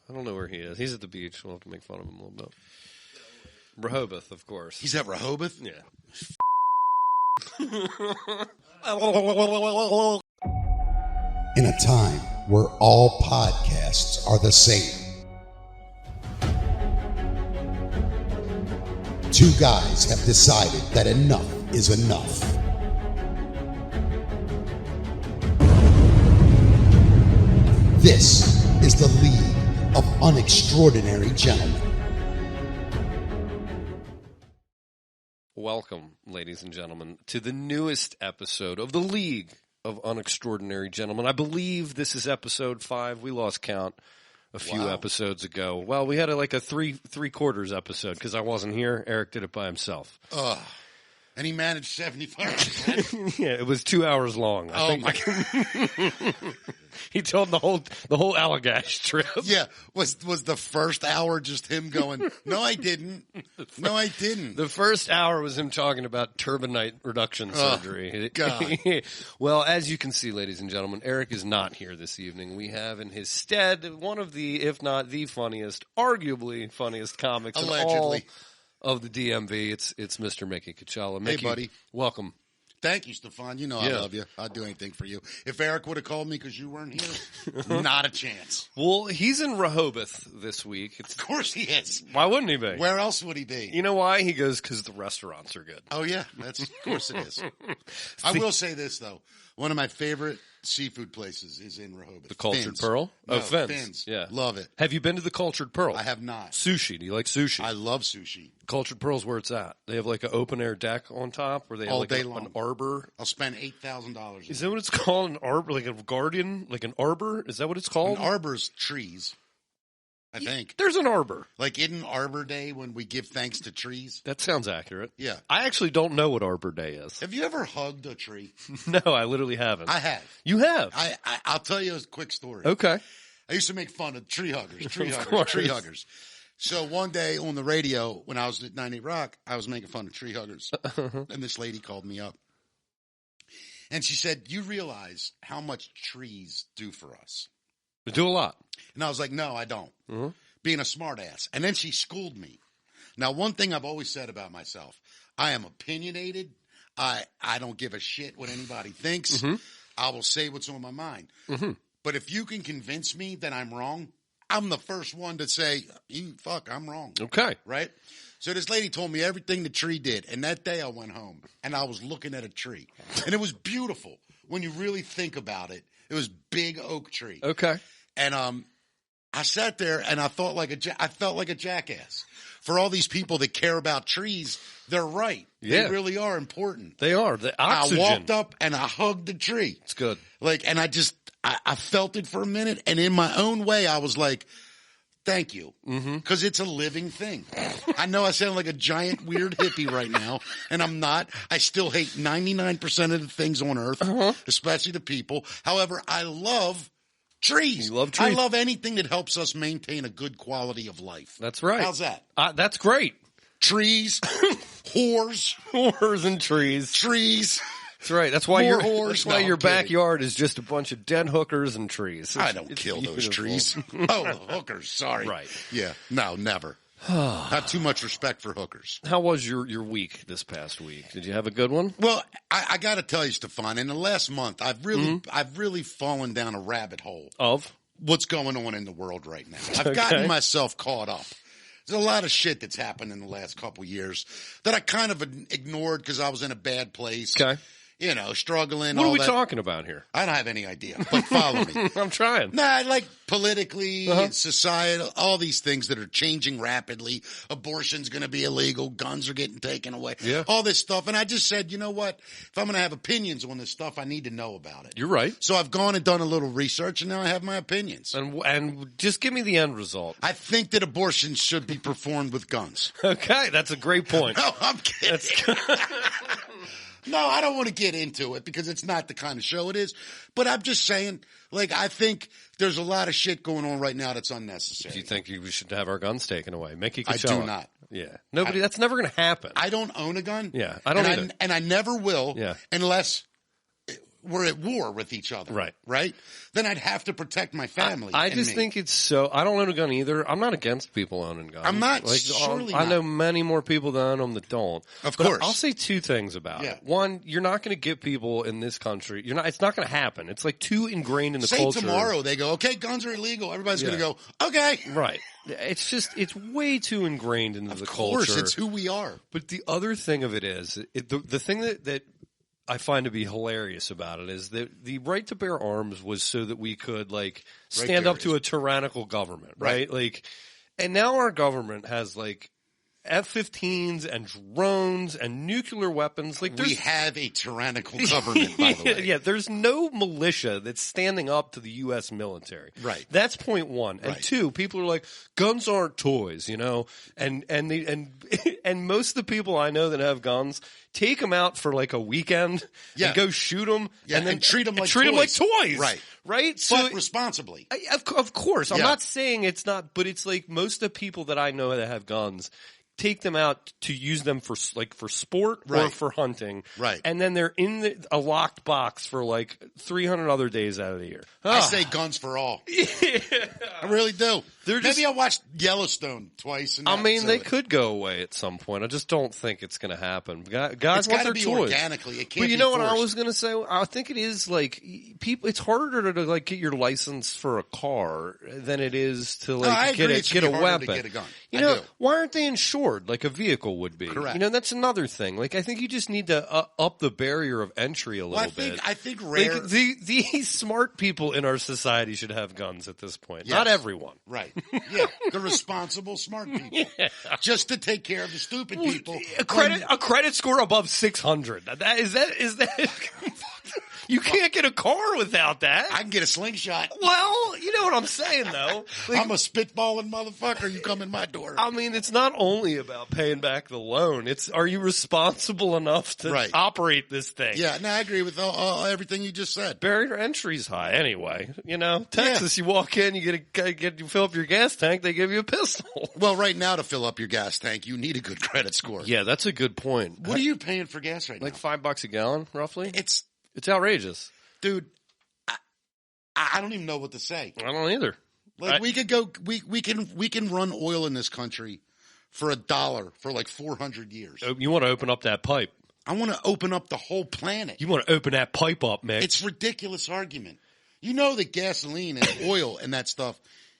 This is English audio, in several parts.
I don't know where he is. He's at the beach. We'll have to make fun of him a little bit. Rehoboth, of course. He's at Rehoboth? Yeah. In a time where all podcasts are the same, two guys have decided that enough is enough. This is the League of Unextraordinary Gentlemen. Welcome, ladies and gentlemen, to the newest episode of the League of Unextraordinary Gentlemen. I believe this is episode 5. We lost count a few episodes ago. Well, we had a three-quarters episode because I wasn't here. Eric did it by himself. And he managed 75%. Yeah, it was 2 hours long. I think. My God. He told the whole Allagash trip. Yeah, was the first hour just him going, no, I didn't. No, I didn't. The first hour was him talking about turbinite reduction surgery. God. Well, as you can see, ladies and gentlemen, Eric is not here this evening. We have in his stead one of the, if not the funniest, arguably funniest comics Allegedly. in all of the DMV. It's Mr. Mickey Cucchiella. Mickey, Hey, buddy. Welcome. Thank you, Stefan. You know I love you. I'd do anything for you. If Eric would have called me because you weren't here, not a chance. Well, he's in Rehoboth this week. Of course he is. Why wouldn't he be? Where else would he be? You know why? He goes, because the restaurants are good. Oh, yeah. Of course it is. I will say this, though. One of my favorite seafood places is in Rehoboth. The Cultured Fins. Pearl? No, Fins. Fins. Yeah. Love it. Have you been to the Cultured Pearl? I have not. Sushi. Do you like sushi? I love sushi. Cultured Pearl's where it's at. They have like an open air deck on top where they have All like day an long. arbor. I'll spend $8,000. Is that what it's called? An arbor? Like a guardian? Like an arbor? Is that what it's called? An arbor's trees, I think. There's an arbor. Like in Arbor Day when we give thanks to trees. That sounds accurate. Yeah. I actually don't know what Arbor Day is. Have you ever hugged a tree? No, I literally haven't. I have. You have? I'll tell you a quick story. Okay. I used to make fun of tree huggers, Of tree course. huggers. So one day on the radio when I was at 98 Rock, I was making fun of tree huggers. And this lady called me up. And she said, you realize how much trees do for us? They do a lot. And I was like, no, I don't. Mm-hmm. Being a smart ass. And then she schooled me. Now, one thing I've always said about myself, I am opinionated. I don't give a shit what anybody thinks. Mm-hmm. I will say what's on my mind. Mm-hmm. But if you can convince me that I'm wrong, I'm the first one to say, I'm wrong. Okay. Right? So this lady told me everything the tree did. And that day I went home and I was looking at a tree. And it was beautiful. When you really think about it, it was big oak tree. Okay. And I sat there and I felt like a jackass. For all these people that care about trees, they're right. Yeah. They really are important. They are. The oxygen. I walked up and I hugged the tree. It's good. And I felt it for a minute. And in my own way, I was like, thank you. Because it's a living thing. I know I sound like a giant weird hippie right now, and I'm not. I still hate 99% of the things on earth, especially the people. However, I love trees. You love trees. I love anything that helps us maintain a good quality of life. That's right. How's that? That's great. Trees, whores, Whores and trees. trees. That's right. That's why More whores. That's why No, your I'm kidding. backyard is just a bunch of dead hookers and trees. I don't It's kill those beautiful. trees. Oh, the hookers. Sorry. Right. Yeah. No, never. Not too much respect for hookers. How was your week this past week? Did you have a good one? Well, I got to tell you, Stefan, in the last month, I've really fallen down a rabbit hole. Of? What's going on in the world right now? I've gotten myself caught up. There's a lot of shit that's happened in the last couple years that I kind of ignored because I was in a bad place. Okay. You know, struggling. What all are we that. talking about here? I don't have any idea, but follow me. I'm trying. Nah, like politically, society, all these things that are changing rapidly. Abortion's going to be illegal. Guns are getting taken away. Yeah. All this stuff. And I just said, you know what? If I'm going to have opinions on this stuff, I need to know about it. You're right. So I've gone and done a little research, and now I have my opinions. And just give me the end result. I think that abortion should be performed with guns. Okay, that's a great point. No, I'm kidding. No, I don't want to get into it because it's not the kind of show it is. But I'm just saying, like, I think there's a lot of shit going on right now that's unnecessary. Do you think we should have our guns taken away? Mickey I Cucchiella. do not. Yeah. Nobody, that's never going to happen. I don't own a gun. Yeah, I don't either. And I never will Yeah. unless were at war with each other. Right. Then I'd have to protect my family. I just think it's so. I don't own a gun either. I'm not against people owning guns. I'm not. Surely I not. know many more people that own them that don't. Of But course. I'll say two things about it. One, you're not going to get people in this country. It's not going to happen. It's like too ingrained in the culture. Say tomorrow they go, okay, guns are illegal. Everybody's going to go, okay. Right. It's way too ingrained into the culture. Of course, it's who we are. But the other thing of it is, the thing that I find to be hilarious about it is that the right to bear arms was so that we could like stand up to a tyrannical government, right? Like, and now our government has like F-15s and drones and nuclear weapons. Like, we have a tyrannical government, by the way. Yeah, there's no militia that's standing up to the U.S. military. Right. That's point one. And two, people are like, guns aren't toys, you know? And most of the people I know that have guns take them out for like a weekend and go shoot them and then treat them like toys. Right. Right? But responsibly. Of course. I'm not saying it's not, but it's like most of the people that I know that have guns take them out to use them for sport or for hunting. Right. And then they're in a locked box for like 300 other days out of the year. I say guns for all. I really do. Maybe I watched Yellowstone twice. I mean, they could go away at some point. I just don't think it's going to happen. Guys want their toys. Organically. It can't but you be know forced. what I was going to say? I think it is like people. It's harder to like get your license for a car than it is to like get a weapon. To get a gun. You know, why aren't they insured like a vehicle would be? Correct. You know, that's another thing. Like, I think you just need to up the barrier of entry a little bit. I think rare. Like, these smart people in our society should have guns at this point. Yes. Not everyone. Right. Yeah. The responsible, smart people. Just to take care of the stupid people. A credit score above 600. Is that you can't get a car without that. I can get a slingshot. Well, you know what I'm saying, though. Like, I'm a spitballing motherfucker. You come in my door. I mean, it's not only about paying back the loan. It's, are you responsible enough to operate this thing? Yeah, no, I agree with everything you just said. Barrier to entry's high anyway. You know, Texas, you walk in, you you fill up your gas tank, they give you a pistol. Well, right now to fill up your gas tank, you need a good credit score. Yeah, that's a good point. What are you paying for gas right now? Like $5 a gallon, roughly? It's outrageous. Dude, I don't even know what to say. I don't either. Like, we could go, we can run oil in this country for $1 for like 400 years. You want to open up that pipe. I want to open up the whole planet. You want to open that pipe up, man. It's a ridiculous argument. You know that gasoline and oil and that stuff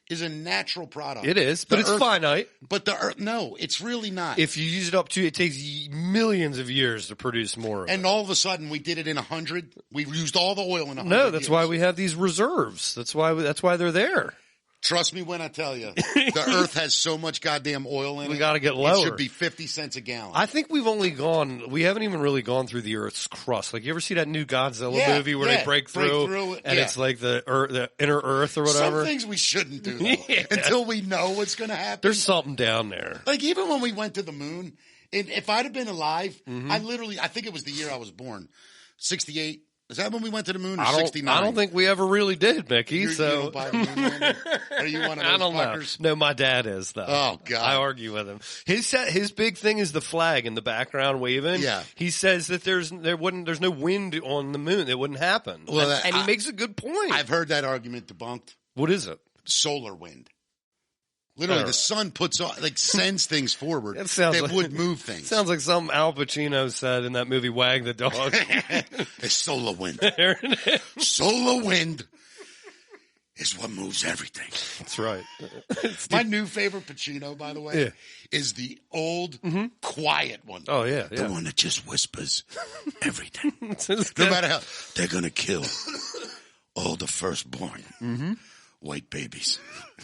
is a natural product. It is, but it's finite. But the earth, no, it's really not. If you use it up to, it takes millions of years to produce more of it. And all of a sudden, we did it in 100. We used all the oil in 100 No, that's why we have these reserves. That's why they're there. Trust me when I tell you, the earth has so much goddamn oil in it. We got to get lower. It should be 50 cents a gallon. I think we haven't even really gone through the earth's crust. Like, you ever see that new Godzilla movie where they break through and it's like the inner earth or whatever? Some things we shouldn't do though, until we know what's going to happen. There's something down there. Like, even when we went to the moon, if I'd have been alive, I think it was the year I was born, 68. Is that when we went to the moon or 69? I don't think we ever really did, Mickey. You don't buy the moon landing? Are you one of those I don't fuckers? know. No, my dad is, though. Oh, God. I argue with him. His big thing is the flag in the background waving. Yeah. He says that there's no wind on the moon. It wouldn't happen. Well, and he makes a good point. I've heard that argument debunked. What is it? Solar wind. Literally, the sun sends things forward that would move things. Sounds like something Al Pacino said in that movie Wag the Dog. It's solar wind. There it is. Solar wind is what moves everything. That's right. My new favorite Pacino, by the way, is the old, quiet one. Oh, yeah. The one that just whispers everything. No matter how. They're going to kill all the firstborn. White babies.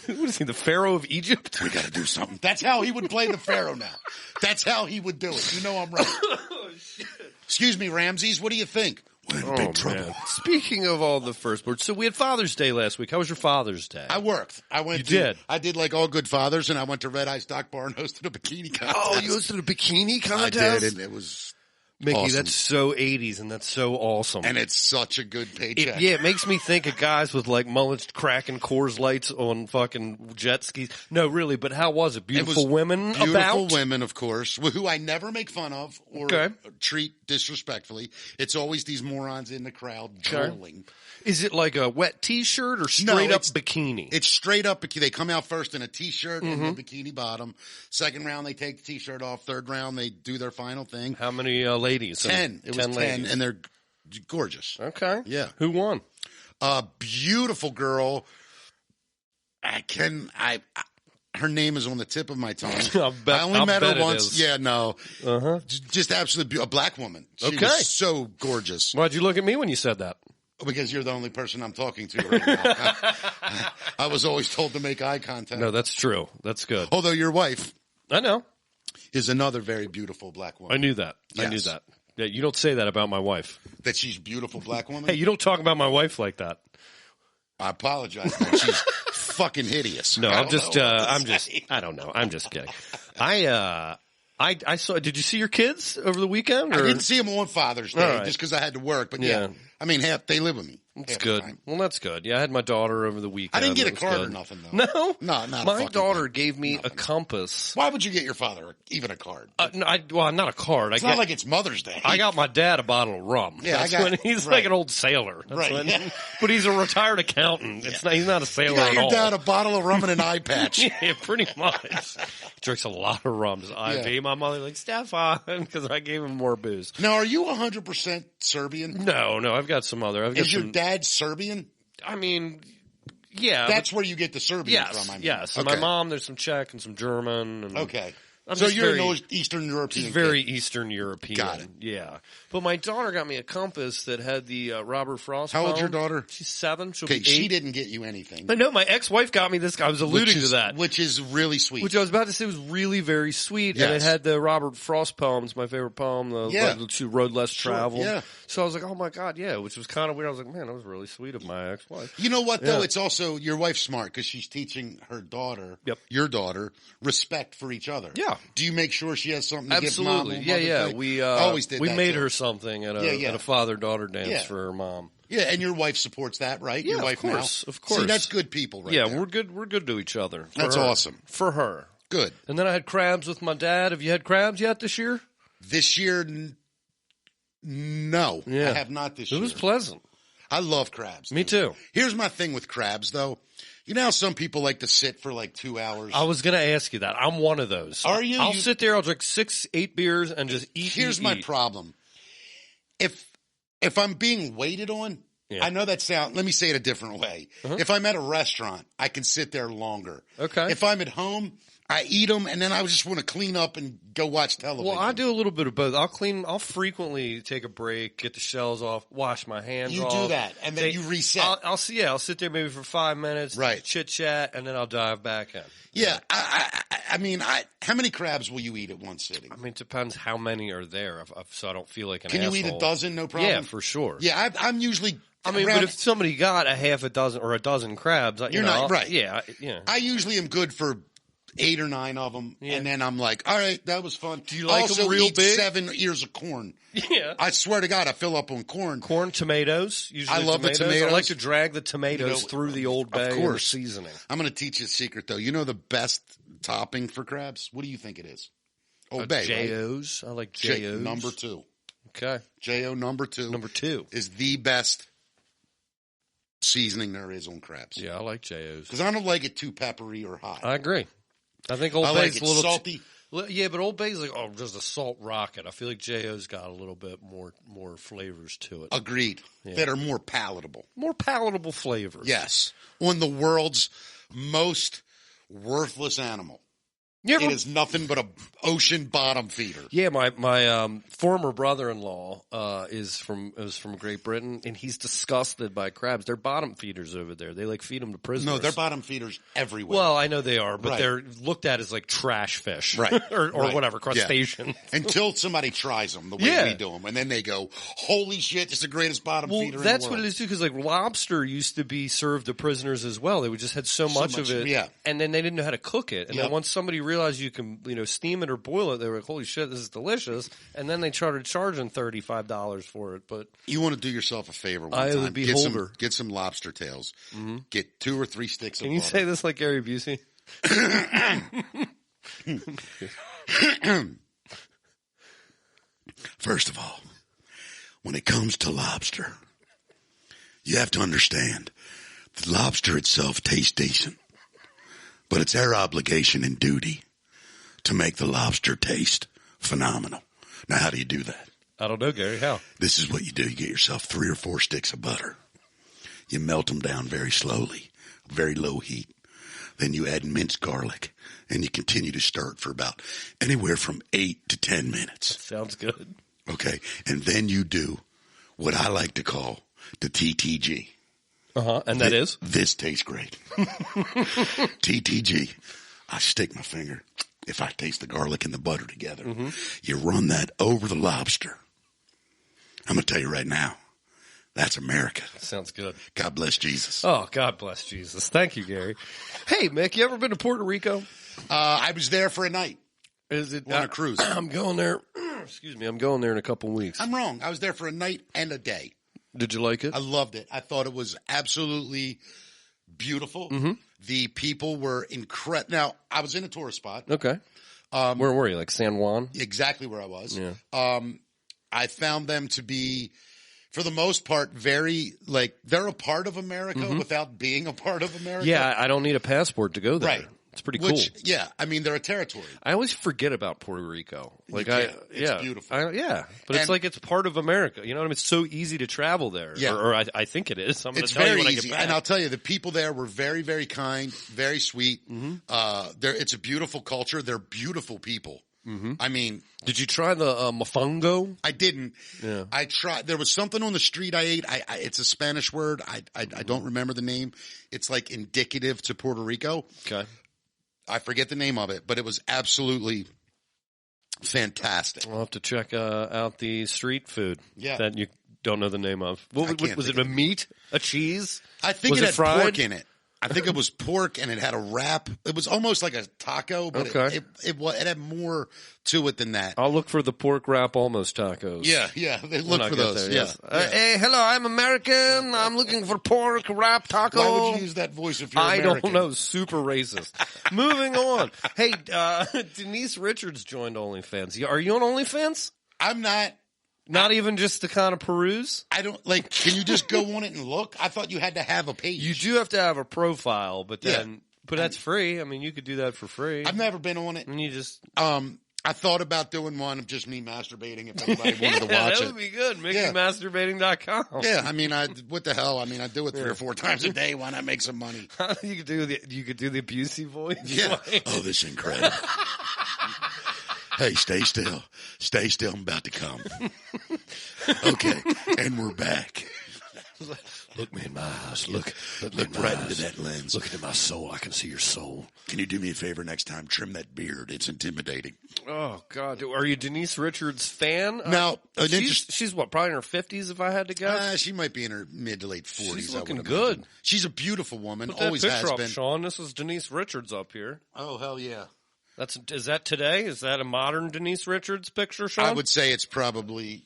What is he, the Pharaoh of Egypt? We got to do something. That's how he would play the Pharaoh now. That's how he would do it. You know I'm right. Oh, shit. Excuse me, Ramses. What do you think? We're in big trouble. Man. Speaking of all the firstborn, so we had Father's Day last week. How was your Father's Day? I worked. I did like all good fathers, and I went to Red Eye Stock Bar and hosted a bikini contest. Oh, you hosted a bikini contest? I did, and it was Mickey, Awesome. that's so 80s, and that's so awesome. And it's such a good paycheck. It makes me think of guys with like mullets cracking Coors Lights on fucking jet skis. No, really, but how was it? Beautiful women Beautiful women, of course, who I never make fun of or Okay. treat disrespectfully. It's always these morons in the crowd drooling. Is it like a wet T-shirt or straight up bikini? It's straight up bikini. They come out first in a T-shirt Mm-hmm. and a bikini bottom. Second round, they take the T-shirt off. Third round, they do their final thing. How many ladies? 10. It was 10, ladies. and they're gorgeous. Okay. Yeah. Who won? A beautiful girl. Her name is on the tip of my tongue. I only met her once. Yeah, no. Uh-huh. Just absolutely a black woman. She Okay. was so gorgeous. Why'd you look at me when you said that? Because you're the only person I'm talking to right now. I was always told to make eye contact. No, that's true. That's good. Although your wife I know. is another very beautiful black woman. I knew that. I knew Yes. that. Yeah, you don't say that about my wife. That she's a beautiful black woman? Hey, you don't talk about my wife like that. I apologize. Man. She's fucking hideous. No, I I'm don't just, know what to I say. don't know. I'm just kidding. I saw, did you see your kids over the weekend? I Or? didn't see them on Father's Day All right. just because I had to work. But Yeah. I mean, they live with me. That's half the good. time. Well, that's good. Yeah, I had my daughter over the weekend. I didn't get a That was card or good. nothing, though. No? No, not a My fucking daughter thing. gave me a Nothing. compass. Why would you get your father even a card? No, well, not a card. It's not like it's Mother's Day. I got my dad a bottle of rum. Yeah, That's I got- when he's right. like an old sailor. That's Right. when- but he's a retired accountant. It's not, he's not a sailor You got at your all. dad a bottle of rum and an eye patch. Yeah, pretty much. Drinks a lot of rum. His IV. Yeah. My mother like, Stefan, because I gave him more booze. Now, are you 100% Serbian? No, I've got some other. I've got Is your some, dad Serbian? I mean, yeah. That's where you get the Serbian from, I mean. Yes. And Okay. my mom, there's some Czech and some German. And Okay. I'm So just you're very- an Eastern European Just very kid. Eastern European. Got it. Yeah. But my daughter got me a compass that had the Robert Frost How old's your poem. daughter? She's 7. She'll Okay, be 8. she didn't get you anything. I know. My ex-wife got me this. I was alluding to that. Which is really sweet. Which I was about to say was really very sweet, and it Yes. had the Robert Frost poems, my favorite poem, the two Road Less Traveled. yeah. So I was like, oh my God, yeah, which was kind of weird. I was like, man, that was really sweet of my ex-wife. You know what, though? Yeah. It's also, your wife's smart because she's teaching her daughter, Yep. your daughter, respect for each other. Yeah. Do you make sure she has something to give mom Absolutely. on Yeah, Mother's yeah. Day? We always did we that, made too. her something at Yeah. a father-daughter dance Yeah. for her mom. Yeah, and your wife supports that, right? Yeah, your of wife course, now? of course. See, that's good people right Yeah, there. we're good to each other. For That's her. awesome. For her. Good. And then I had crabs with my dad. Have you had crabs yet this year? This year, no. Yeah. I have not this It year. was pleasant. I love crabs. Me dude. too. Here's my thing with crabs, though. You know how some people like to sit for like 2 hours? I was going to ask you that. I'm one of those. Are you? I'll You- sit there. I'll drink 6, 8 beers and just eat. Here's eat, my eat. problem. If I'm being waited on, Yeah. I know that sound. Let me say it a different way. If I'm at a restaurant, I can sit there longer. Okay. If I'm at home, I eat them and then I just want to clean up and go watch television. Well, I do a little bit of both. I'll frequently take a break, get the shells off, wash my hands You off. do that, and then you reset. I'll sit there maybe for 5 minutes, Right. chit chat, and then I'll dive back in. Yeah, I mean, how many crabs will you eat at one sitting? I mean, it depends how many are there, so I don't feel like an Can asshole. you eat a dozen? No problem. Yeah, for sure. Yeah, I'm usually. I mean, around- but if somebody got a half a dozen or a dozen crabs, You're not- right. Yeah, yeah. I usually am good for 8 or 9 of them, Yeah. and then I'm like, all right, that was fun. Do you like 'em also real eat big? 7 ears of corn. Yeah. I swear to God, I fill up on corn. Corn, tomatoes. Usually I love the I tomatoes. like to drag the tomatoes You know, through the Old of Bay and the course. seasoning. I'm going to teach you a secret, though. You know the best topping for crabs? What do you think it is? Old Bay, right? J.O.'s. I like J.O.'s. Number 2. Okay. J.O. number 2. Number 2. is the best seasoning there is on crabs. Yeah, I like J.O.'s. Because I don't like it too peppery or hot. I agree. I think Old I Bay's like it a little salty. Yeah, but Old Bay's like just a salt rocket. I feel like J.O.'s got a little bit more flavors to it. Agreed. That are more palatable. More palatable flavors. Yes. On the world's most worthless animal. You ever- It is nothing but a ocean bottom feeder. Yeah, my former brother-in-law is from Great Britain, and he's disgusted by crabs. They're bottom feeders over there. They like feed them to prisoners. No, they're bottom feeders everywhere. Well, I know they are, but Right. they're looked at as like trash fish, Right. or Right. whatever, Yeah. crustacean. Until somebody tries them the way Yeah. we do them. And then they go, holy shit, it's the greatest bottom Well, feeder that's in the what world. it is too. Because like lobster used to be served to prisoners as well. They just had so much of it, yeah. and then they didn't know how to cook it. And Yep. then once somebody realized you can, steam it or boil it, they were like, holy shit, this is delicious. And then they started charging $35 for it. But you want to do yourself a favor one I am time. the beholder. Get some lobster tails. Mm-hmm. Get 2 or 3 sticks of Can you butter. say this like Gary Busey? First of all, when it comes to lobster, you have to understand the lobster itself tastes decent, but it's our obligation and duty to make the lobster taste phenomenal. Now, how do you do that? I don't know, Gary. How? This is what you do. You get yourself 3 or 4 sticks of butter. You melt them down very slowly, very low heat. Then you add minced garlic, and you continue to stir it for about anywhere from 8 to 10 minutes. Sounds good. Okay, and then you do what I like to call the TTG. And that is? This tastes great. TTG. I stick my finger. If I taste the garlic and the butter together, you run that over the lobster. I'm going to tell you right now, that's America. Sounds good. God bless Jesus. Oh, God bless Jesus. Thank you, Gary. Hey, Mick, you ever been to Puerto Rico? I was there for a night. Is it on a cruise? I'm going there. Excuse me. I'm going there in a couple of weeks. I'm wrong. I was there for a night and a day. Did you like it? I loved it. I thought it was absolutely beautiful. The people were incredible. Now, I was in a tourist spot. Okay. Where were you? Like San Juan? Exactly where I was. Yeah. I found them to be, for the most part, very, they're a part of America without being a part of America. Yeah, I don't need a passport to go there. Right. It's pretty cool. Yeah, I mean, they're a territory. I always forget about Puerto Rico. It's beautiful. But it's like it's part of America. You know what I mean? It's so easy to travel there. Yeah. Or I think it is. I'm going to It's tell you very when I easy. get back. And I'll tell you, the people there were very, very kind, very sweet. It's a beautiful culture. They're beautiful people. I mean, did you try the mofongo? I didn't. Yeah. I tried. There was something on the street I ate. It's a Spanish word. I don't remember the name. It's like indicative to Puerto Rico. Okay. I forget the name of it, but it was absolutely fantastic. I'll have to check out the street food that you don't know the name of. Was it a meat? A cheese? I think Was it had fried? pork in it. I think it was pork, and it had a wrap. It was almost like a taco, but it had more to it than that. I'll look for the pork wrap almost tacos. Yeah. They look for those. There, yes. Hey, hello, I'm American. I'm looking for pork wrap taco. Why would you use that voice if you're American? I don't know. Super racist. Moving on. Hey, Denise Richards joined OnlyFans. Are you on OnlyFans? I'm not. Not even just to kind of peruse? I don't can you just go on it and look? I thought you had to have a page. You do have to have a profile, but that's free. I mean, you could do that for free. I've never been on it. And you just I thought about doing one of just me masturbating if anybody wanted to watch it. That would be good. MickeyMasturbating.com. Yeah, I mean, what the hell? I mean, I do it 3 or 4 times a day. Why not make some money? You could do the Busey voice. Yeah. Oh, this is incredible. Hey, stay still. Stay still. I'm about to come. Okay, and we're back. Look me in my eyes. Look right into that lens. Look into my soul. I can see your soul. Can you do me a favor next time? Trim that beard. It's intimidating. Oh, God. Are you Denise Richards' fan? Now, she's what, probably in her 50s if I had to guess? She might be in her mid to late 40s. She's looking good. She's a beautiful woman. Put that always picture has up, been. Sean. This is Denise Richards up here. Oh, hell yeah. Is that today? Is that a modern Denise Richards picture, Sean? I would say it's probably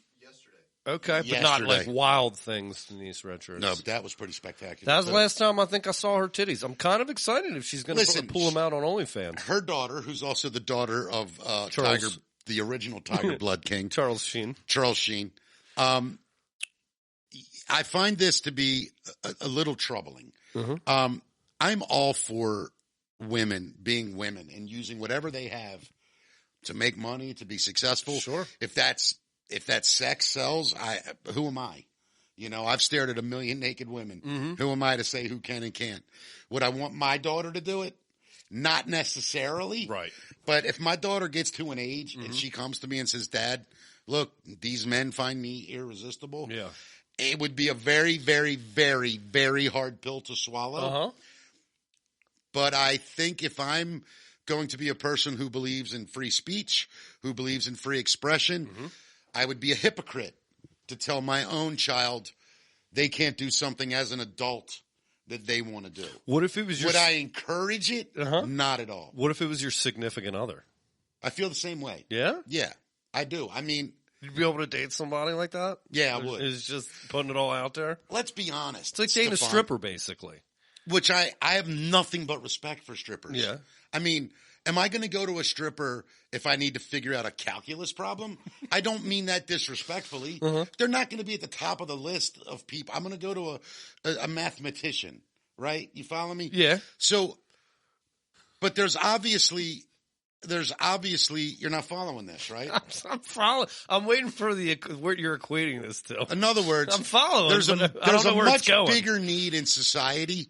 okay, but not like Wild Things Denise Richards. No, but that was pretty spectacular. That was the last time I think I saw her titties. I'm kind of excited if she's going to pull them out on OnlyFans. Her daughter, who's also the daughter of Tiger, the original Tiger Blood King. Charles Sheen. I find this to be a little troubling. I'm all for women being women and using whatever they have to make money, to be successful. Sure. If that sex sells, who am I? You know, I've stared at a million naked women. Who am I to say who can and can't? Would I want my daughter to do it? Not necessarily. Right. But if my daughter gets to an age and she comes to me and says, Dad, look, these men find me irresistible. Yeah. It would be a very, very, very, very hard pill to swallow. But I think if I'm going to be a person who believes in free speech, who believes in free expression, I would be a hypocrite to tell my own child they can't do something as an adult that they want to do. What if it was your... Would I encourage it? Not at all. What if it was your significant other? I feel the same way. Yeah? Yeah, I do. I mean... You'd be able to date somebody like that? Yeah, I would. It's just putting it all out there? Let's be honest. It's like dating a stripper, basically. Which I have nothing but respect for strippers. Yeah. I mean, am I going to go to a stripper if I need to figure out a calculus problem? I don't mean that disrespectfully. They're not going to be at the top of the list of people. I'm going to go to a mathematician, right? You follow me? Yeah. So, but there's obviously you're not following this, right? I'm following. I'm waiting for what you're equating this to. In other words, I'm following. There's a much going. bigger need in society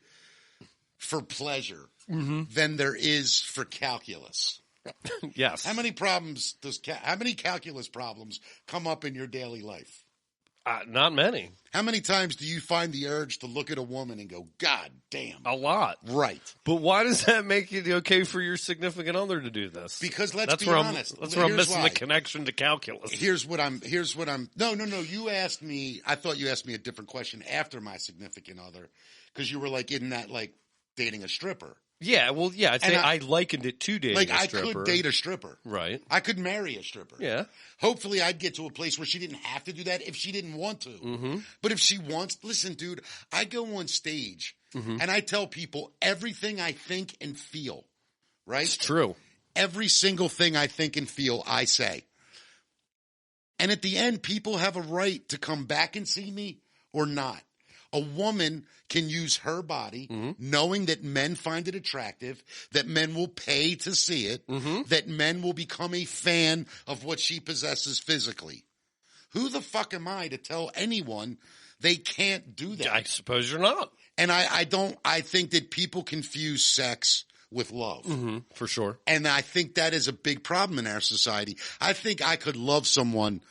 for pleasure than there is for calculus. Yes. How many calculus problems come up in your daily life? Not many. How many times do you find the urge to look at a woman and go, God damn? A lot. Right. But why does that make it okay for your significant other to do this? Because let's be honest. That's where I'm missing the connection to calculus. No. You asked me, I thought you asked me a different question after my significant other. Because you were like, isn't that like dating a stripper? Yeah, well, yeah. I'd say I likened it to dating a stripper. I could date a stripper. Right. I could marry a stripper. Yeah. Hopefully I'd get to a place where she didn't have to do that if she didn't want to. But if she wants, listen, dude, I go on stage and I tell people everything I think and feel, right? It's true. Every single thing I think and feel, I say. And at the end, people have a right to come back and see me or not. A woman can use her body knowing that men find it attractive, that men will pay to see it, that men will become a fan of what she possesses physically. Who the fuck am I to tell anyone they can't do that? I suppose you're not. And I think that people confuse sex with love. For sure. And I think that is a big problem in our society. I think I could love someone.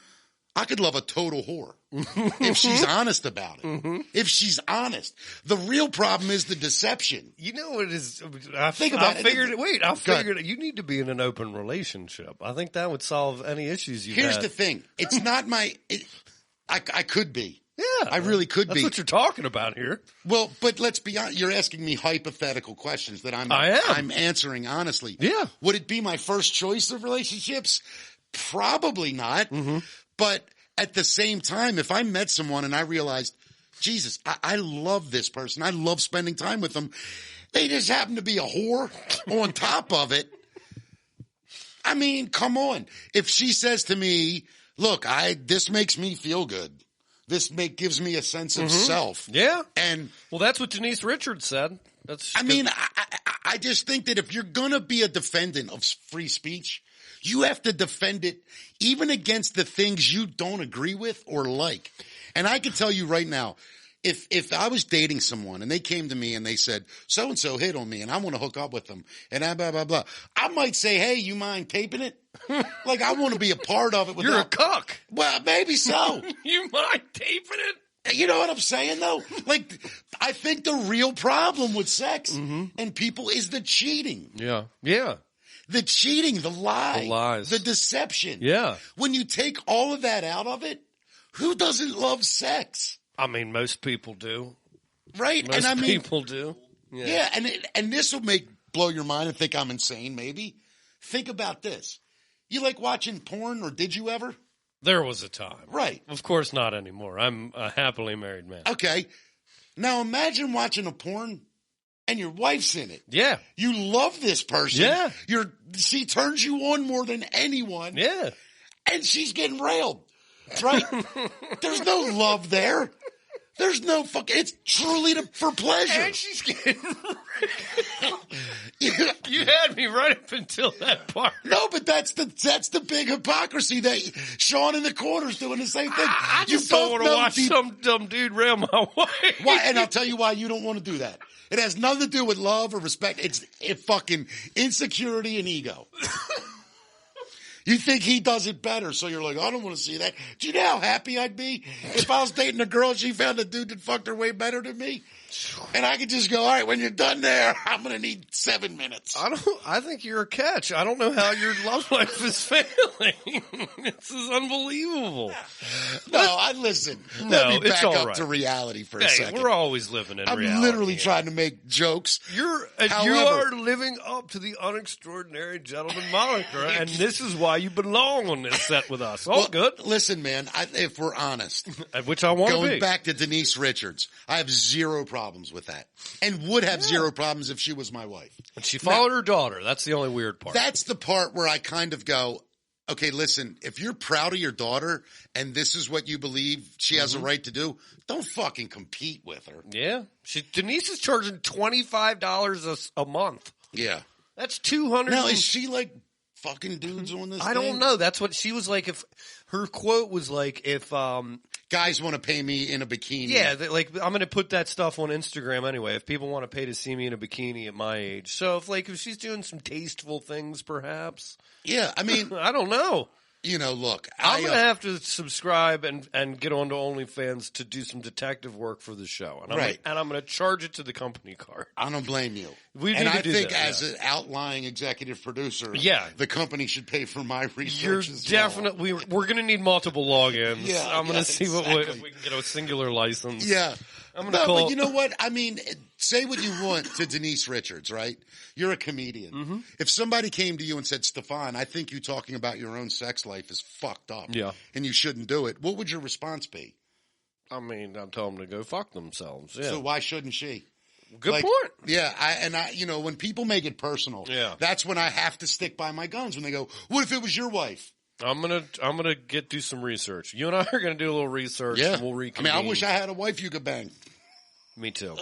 I could love a total whore if she's honest about it. If she's honest. The real problem is the deception. You know what it is? I figured it. You need to be in an open relationship. I think that would solve any issues you've Here's had. the thing. It's not I could be. Yeah. I really could be. That's what you're talking about here. Well, but let's be honest. You're asking me hypothetical questions that I'm answering honestly. Yeah. Would it be my first choice of relationships? Probably not. But at the same time, if I met someone and I realized, Jesus, I love this person. I love spending time with them. They just happen to be a whore on top of it. I mean, come on. If she says to me, look, this makes me feel good. This gives me a sense of self. Yeah. And well, that's what Denise Richards said. I just think that if you're going to be a defendant of free speech, you have to defend it even against the things you don't agree with or like. And I can tell you right now, if I was dating someone and they came to me and they said, so-and-so hit on me and I want to hook up with them and blah, blah, blah, I might say, hey, you mind taping it? Like, I want to be a part of it. You're a cuck. Well, maybe so. You mind taping it? You know what I'm saying, though? Like, I think the real problem with sex and people is the cheating. Yeah. Yeah. The cheating, the lies, the deception. Yeah. When you take all of that out of it, who doesn't love sex? I mean, most people do. Right? Most people do. Yeah, and this will blow your mind and think I'm insane, maybe. Think about this. You like watching porn, or did you ever? There was a time. Right. Of course not anymore. I'm a happily married man. Okay. Now imagine watching a porn and your wife's in it. Yeah. You love this person. Yeah. She turns you on more than anyone. Yeah. And she's getting railed. Right? There's no love there. There's no it's truly for pleasure. And she's getting railed. You had me right up until that part. No, but that's the big hypocrisy that Sean in the corner's doing the same thing. I just don't want to watch some dumb dude rail my wife. Why? And I'll tell you why you don't want to do that. It has nothing to do with love or respect. It's fucking insecurity and ego. You think he does it better, so you're like, I don't want to see that. Do you know how happy I'd be if I was dating a girl and she found a dude that fucked her way better than me? And I could just go, all right, when you're done there, I'm going to need 7 minutes. I think you're a catch. I don't know how your love life is failing. This is unbelievable. No, listen. No, Let me it's back all up right. to reality for a Hey, second. we're always living in reality. I'm literally here. trying to make jokes. You are living up to the unextraordinary gentleman moniker, and this is why you belong on this set with us. All good. Listen, man, if we're honest, Which I want to be. going back to Denise Richards, I have zero problems with that, and would have zero problems if she was my wife. And she followed her daughter. That's the only weird part. That's the part where I kind of go, okay, listen, if you're proud of your daughter and this is what you believe she has a right to do, don't fucking compete with her. Yeah. Denise is charging $25 a month. Yeah. That's $200. Now, is she like fucking dudes on this I thing? don't know. That's what she was like. If her quote was like, if guys want to pay me in a bikini. yeah, like I'm going to put that stuff on Instagram anyway. If people want to pay to see me in a bikini at my age, so if she's doing some tasteful things, perhaps. Yeah, I mean, I don't know. you know, look, I'm going to have to subscribe and get onto OnlyFans to do some detective work for the show. And I'm going to charge it to the company card. I don't blame you. We need and to I do think that, as an outlying executive producer, Yeah. the company should pay for my research You're as well. definitely. We're going to need multiple logins. Yeah, I'm going to see exactly. if we can get a singular license. Yeah. I'm going to call. But you know what? I mean, say what you want to Denise Richards, right? You're a comedian. Mm-hmm. If somebody came to you and said, Stefan, I think you talking about your own sex life is fucked up. Yeah. And you shouldn't do it. What would your response be? I mean, I'm telling them to go fuck themselves. Yeah. So why shouldn't she? Good point. Yeah, when people make it personal, that's when I have to stick by my guns. When they go, "What if it was your wife?" I'm gonna do some research. You and I are gonna do a little research. Yeah, and we'll reconvene. I wish I had a wife you could bang. Me too.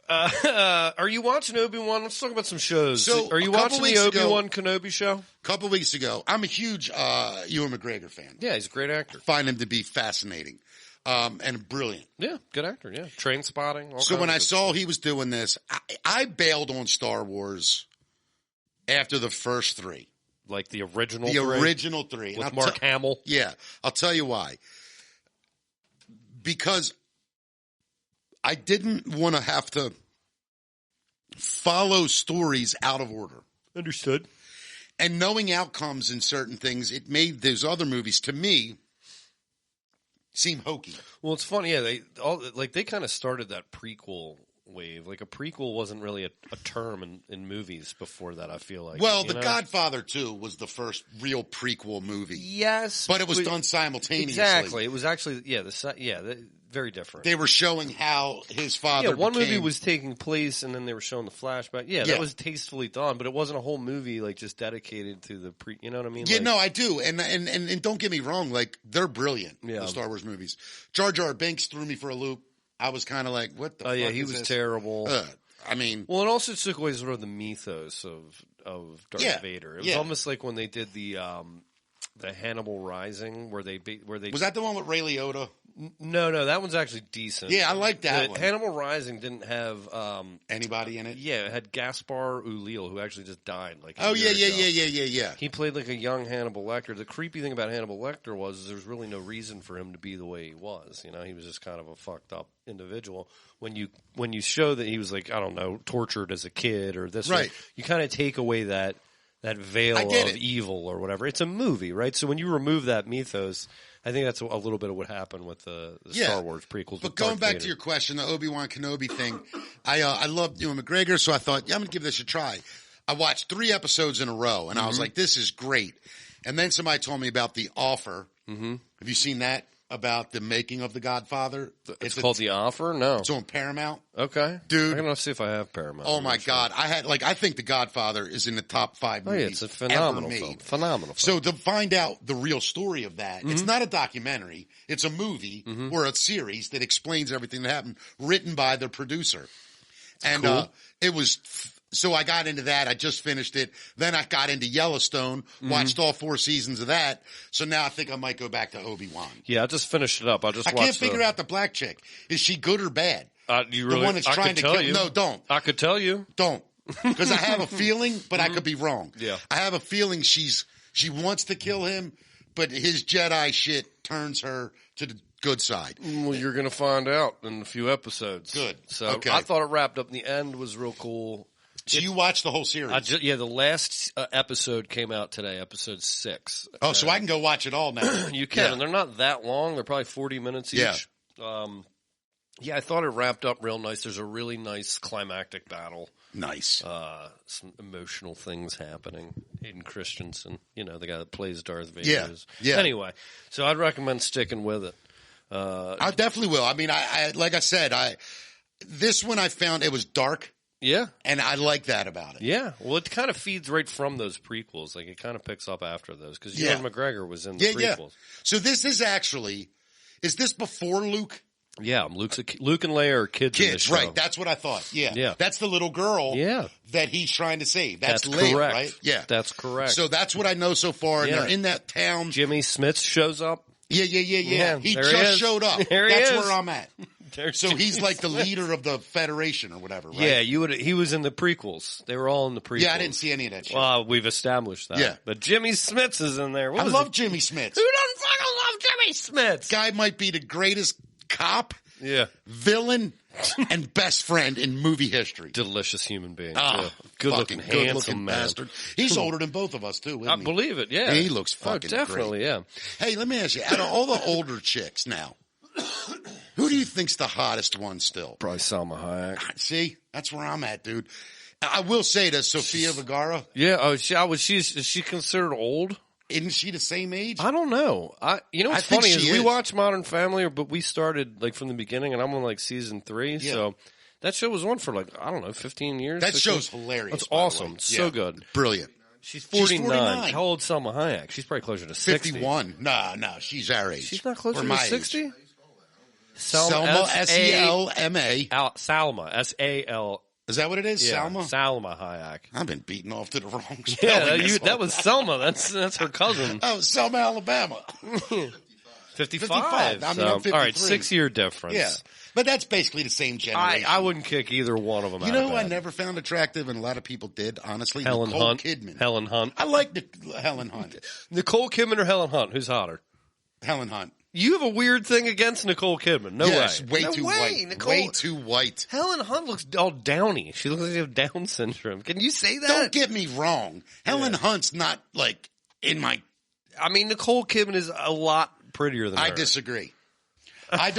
Are you watching Obi-Wan? Let's talk about some shows. So, are you watching the Obi-Wan Kenobi show? A couple weeks ago, I'm a huge Ewan McGregor fan. Yeah, he's a great actor. Find him to be fascinating and brilliant. Yeah, good actor. Yeah, Train Spotting. So when I saw he was doing this, I bailed on Star Wars after the first three. Like the original original three. With Mark Hamill. Yeah. I'll tell you why. Because I didn't want to have to follow stories out of order. Understood. And knowing outcomes in certain things, it made those other movies, to me, seem hokey. Well, it's funny. Yeah, they kind of started that prequel wave. Like a prequel wasn't really a term in movies before that, I feel like. Well, The Godfather 2 was the first real prequel movie. Yes. But it was done simultaneously. Exactly. It was actually, very different. They were showing how his father one movie was taking place and then they were showing the flashback. Yeah, that was tastefully done, but it wasn't a whole movie like just dedicated to the you know what I mean? Yeah, like, no, I do. And don't get me wrong, like they're brilliant, the Star Wars movies. Jar Jar Binks threw me for a loop. I was kind of like, what the fuck he was this? terrible. I mean, well, it also took away sort of the mythos of Darth Vader. It was almost like when they did the Hannibal Rising, where they was that the one with Ray Liotta? No, that one's actually decent. Yeah, I like that one. Hannibal Rising didn't have anybody in it. Yeah, it had Gaspar Ulliel, who actually just died. Yeah. He played like a young Hannibal Lecter. The creepy thing about Hannibal Lecter was there was really no reason for him to be the way he was. You know, he was just kind of a fucked up individual. When you show that he was like, I don't know, tortured as a kid or this, right? You kind of take away that veil of evil or whatever. It's a movie, right? So when you remove that mythos, I think that's a little bit of what happened with the Star Wars prequels. But going back to your question, the Obi-Wan Kenobi thing, I loved Ewan McGregor, so I thought, I'm going to give this a try. I watched 3 episodes in a row, and I was like, this is great. And then somebody told me about The Offer. Mm-hmm. Have you seen that? About the making of The Godfather? It's called The Offer? No. It's on Paramount. Okay. Dude. I'm going to see if I have Paramount. Oh, my God. I think The Godfather is in the top 5 movies it's a phenomenal ever made. film. Phenomenal film. So to find out the real story of that, it's not a documentary. It's a movie or a series that explains everything that happened, written by the producer. And it was... So I got into that. I just finished it. Then I got into Yellowstone, watched all 4 seasons of that. So now I think I might go back to Obi-Wan. Yeah, I just finished it up. I can't figure out the black chick. Is she good or bad? You really, the one that's trying to kill you. No, don't. I could tell you. Don't. Because I have a feeling, but I could be wrong. Yeah. I have a feeling she wants to kill him, but his Jedi shit turns her to good side. Well, you're going to find out in a few episodes. Good. So Okay. I thought it wrapped up. The end was real cool. So you watched the whole series? The last episode came out today, episode 6. Oh, so I can go watch it all now. You can, Yeah. and they're not that long. They're probably 40 minutes each. Yeah. I thought it wrapped up real nice. There's a really nice climactic battle. Nice. Some emotional things happening. Hayden Christensen, the guy that plays Darth Vader. Yeah. Anyway, so I'd recommend sticking with it. I definitely will. I mean, I like I said, this one I found it was dark. Yeah. And I like that about it. Yeah. Well, it kind of feeds right from those prequels. Like, it kind of picks up after those. Because Ewan McGregor was in the prequels. Yeah. So this is actually, is this before Luke? Yeah. Luke and Leia are kids in the show. Right. That's what I thought. Yeah. Yeah. That's the little girl that he's trying to save. That's Leia, correct. right? Yeah. That's correct. So that's what I know so far. And they're in that town. Jimmy Smith shows up. Yeah. He there just he showed up. There he That's is. where I'm at. So Jimmy he's like the Smith. leader of the Federation or whatever, right? Yeah, he was in the prequels. They were all in the prequels. Yeah, I didn't see any of that shit. Well, we've established that. Yeah. But Jimmy Smits is in there. I love Jimmy Smith. Who doesn't fucking love Jimmy Smits? Guy might be the greatest cop, villain, and best friend in movie history. Delicious human being. Good-looking, handsome man. bastard. He's older than both of us, too, isn't I he? believe it, yeah. He looks fucking definitely, great. yeah. Hey, let me ask you, out of all the older chicks now, who do you think's the hottest one still? Probably Salma Hayek. See? That's where I'm at, dude. I will say to Sofia Vergara. Yeah, is she considered old? Isn't she the same age? I don't know. What's think funny she is we is. watched Modern Family, but we started like from the beginning, and I'm on like season 3. Yeah. So that show was on for like, I don't know, 15 years. That 16? show's hilarious. That's by the awesome. way. So Yeah. good. Brilliant. She's 49. 49. How old's Salma Hayek? She's probably closer to 60. 51. No, she's our age. She's not closer Or to my 60? age. Selma, S-E-L-M-A. Salma, S-A-L. Is that what it is? Yeah, Salma? Salma Hayek. I've been beaten off to the wrong Yeah, spelling. that was Selma. That's her cousin. Oh, Selma, Alabama. 55. I mean, I'm So, 53. all right, 6-year difference. Yeah. But that's basically the same generation. I wouldn't kick either one of them out You know of who I bed. never found attractive, and a lot of people did, honestly? Helen Nicole Hunt. Kidman. Helen Hunt. I like Helen Hunt. Nicole Kidman or Helen Hunt? Who's hotter? Helen Hunt. You have a weird thing against Nicole Kidman. No Yes, way. way No too way. white. Nicole, Way too white. Helen Hunt looks all downy. She looks like she has Down syndrome. Can you say that? Don't get me wrong. Helen Hunt's not, like, in my... I mean, Nicole Kidman is a lot prettier than her. I disagree. I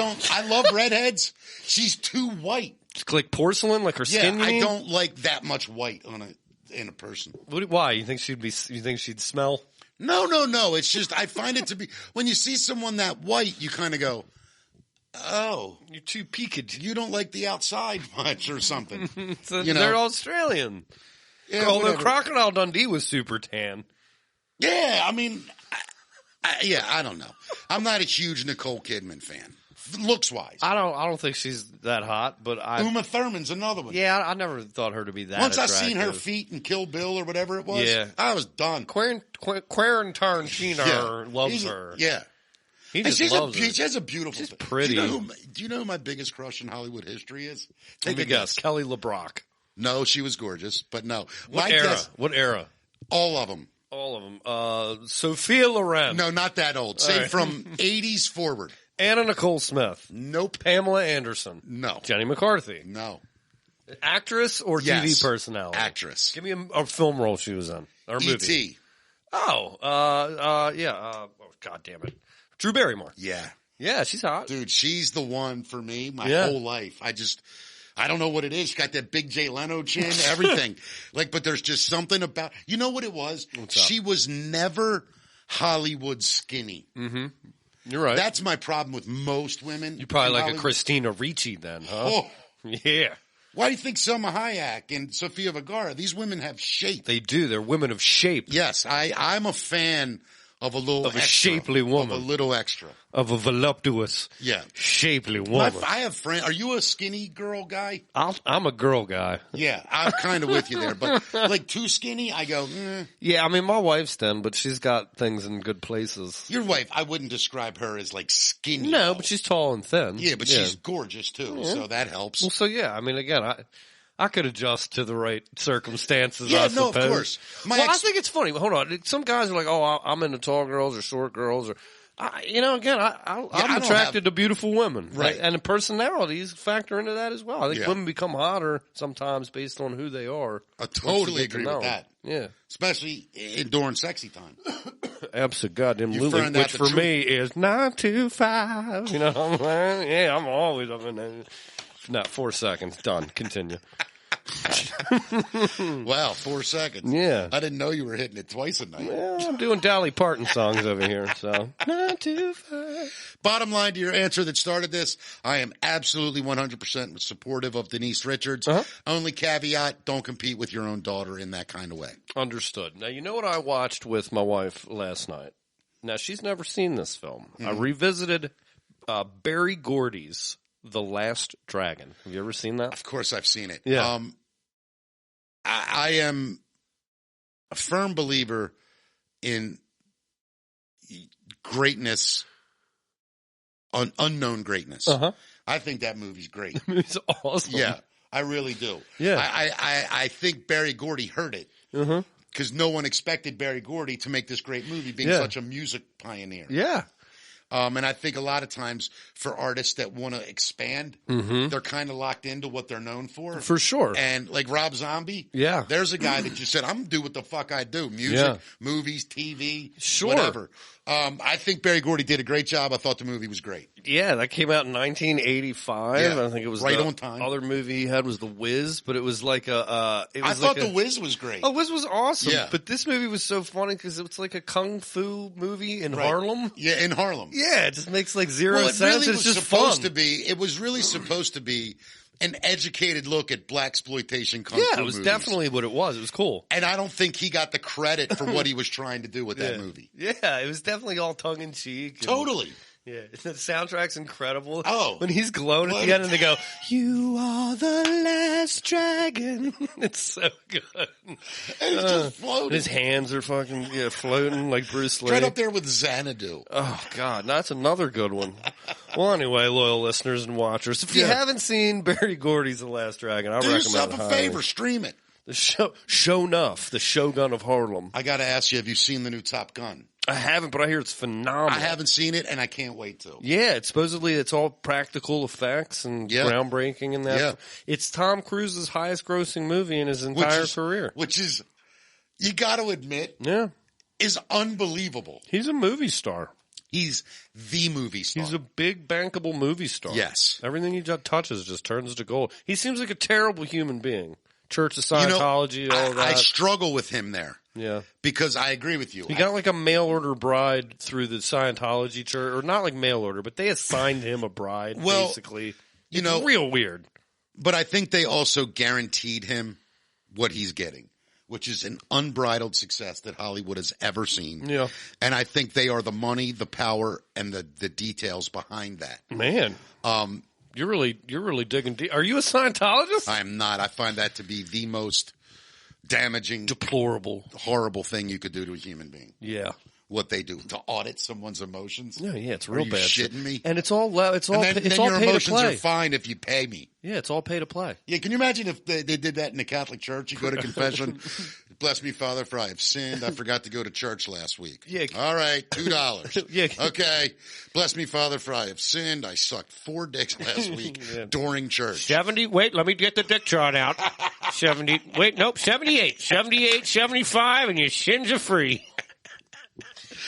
love redheads. She's too white. It's like porcelain, like her skin. Yeah, you I mean? don't like that much white in a person. Why? You think she'd smell? No. It's just I find it to be when you see someone that white, you kind of go, "Oh, You're too peaked. you don't like the outside much or something." You know? They're Australian. Yeah, Although whatever. Crocodile Dundee was super tan. Yeah, I mean, I don't know. I'm not a huge Nicole Kidman fan, looks wise. I don't think she's that hot, but Uma Thurman's another one. yeah, I never thought her to be that. Once I attractive. seen her feet in Kill Bill or whatever it was, Yeah. I was done. Quentin Tarantino loves her. Yeah. He And just she's loves her. she has a beautiful. She's face. pretty. Do you know who my biggest crush in Hollywood history is? Let me guess. Kelly LeBrock. No, she was gorgeous, but no. What My era? guess, What era? all of them. All of them. Sophia Loren. No, not that old. Say right. from 80s forward. Anna Nicole Smith. Nope. Pamela Anderson. No. Jenny McCarthy. No. Actress or Yes. TV personality? Actress. Give me a film role she was in. Or movie. E.T. Oh, yeah. Oh, God damn it. Drew Barrymore. Yeah. Yeah, she's hot. Dude, she's the one for me my Yeah. whole life. I don't know what it is. She's got that big Jay Leno chin, everything. But there's just something about, you know what it was? What's up? She was never Hollywood skinny. You're right. That's my problem with most women. You probably in like Hollywood. a Christina Ricci then, huh? Oh, Yeah. why do you think Selma Hayek and Sofia Vergara, these women have shape? They do. They're women of shape. Yes, I'm a fan of a little Of a extra, shapely woman. Of a little extra. Of a voluptuous, Yeah. shapely woman. I have friends. Are you a skinny girl guy? I'm a girl guy. Yeah, I'm kind of with you there. But like too skinny, I go, Yeah, I mean, my wife's thin, but she's got things in good places. Your wife, I wouldn't describe her as like skinny. No, though. but she's tall and thin. Yeah, but she's gorgeous too, so that helps. Well, so yeah, I mean, again, I could adjust to the right circumstances. Yeah, I no, of suppose. course. I think it's funny. Hold on, some guys are like, "Oh, I'm into tall girls or short girls," or I'm attracted to beautiful women. Right. And the personalities factor into that as well. I think Yeah. women become hotter sometimes based on who they are. I totally agree with that. Yeah. Especially during sexy time. Absolutely. find out Which the for truth. me is 9 to 5. You know what I'm saying? Yeah, I'm always up in there. Not 4 seconds. Done. Continue. Wow, 4 seconds. Yeah. I didn't know you were hitting it twice a night. Well, I'm doing Dolly Parton songs over here, so 9 to 5. Bottom line to your answer that started this, I am absolutely 100% supportive of Denise Richards. Only caveat, don't compete with your own daughter in that kind of way. Understood. Now, you know what I watched with my wife last night? Now, she's never seen this film. I revisited Barry Gordy's The Last Dragon. Have you ever seen that? Of course I've seen it. Yeah. I am a firm believer in greatness, unknown greatness. I think that movie's great. It's awesome. Yeah, I really do. Yeah. I think Barry Gordy heard it. Because no one expected Barry Gordy to make this great movie, being such a music pioneer. Yeah. And I think a lot of times for artists that want to expand, they're kind of locked into what they're known for. For sure. And like Rob Zombie, Yeah. there's a guy that just said, I'm going to do what the fuck I do. Music, movies, TV, whatever. I think Barry Gordy did a great job. I thought the movie was great. Yeah, that came out in 1985. Yeah. I think it was Right the on time. other movie he had was The Wiz, but it was like I thought The Wiz was great. Oh, Wiz was awesome. Yeah. But this movie was so funny because it was like a kung fu movie in Harlem. Yeah, in Harlem. Yeah, it just makes like zero Well, it sense. really It's was just supposed fun. to be. It was really supposed to be an educated look at blaxploitation kung Yeah, fu it was movies. definitely what it was. It was cool. And I don't think he got the credit for what he was trying to do with that movie. Yeah, it was definitely all tongue in cheek. Totally. Yeah, the soundtrack's incredible. Oh. When he's glowing at the end and they go, "You are the last dragon." It's so good. And it's just floating. His hands are fucking floating like Bruce Lee. Right up there with Xanadu. Oh, God, that's another good one. Well, anyway, loyal listeners and watchers, if you Yeah. haven't seen Barry Gordy's The Last Dragon, I Do recommend yourself it a highly. favor. Stream it. The show enough, the Shogun of Harlem. I got to ask you, have you seen the new Top Gun? I haven't, but I hear it's phenomenal. I haven't seen it, and I can't wait to. Yeah, it's all practical effects and groundbreaking and that. Yeah. It's Tom Cruise's highest grossing movie in his entire career. Which is, you got to admit, Yeah. is unbelievable. He's a movie star. He's the movie star. He's a big, bankable movie star. Yes. Everything he touches just turns to gold. He seems like a terrible human being. Church of Scientology, all of that. I struggle with him there. Yeah. Because I agree with you. He got like a mail order bride through the Scientology church, or not like mail order, but they assigned him a bride, basically. It's real weird. But I think they also guaranteed him what he's getting, which is an unbridled success that Hollywood has ever seen. Yeah. And I think they are the money, the power, and the details behind that. Man. You're really digging deep. Are you a Scientologist? I am not. I find that to be the most damaging, Deplorable, horrible thing you could do to a human being. Yeah. What they do to audit someone's emotions. Yeah, it's real Are you bad. shitting me? And it's all then Then your pay to emotions play. are fine if you pay me. Yeah, it's all pay to play. Yeah, can you imagine if they did that in the Catholic Church? You go to confession, bless me, Father, for I have sinned. I forgot to go to church last week. Yeah. All right, $2. Yeah. Okay. Bless me, Father, for I have sinned. I sucked 4 dicks last week during church. 70, wait, let me get the dick chart out. 70, wait, nope, 78, 75, and your sins are free.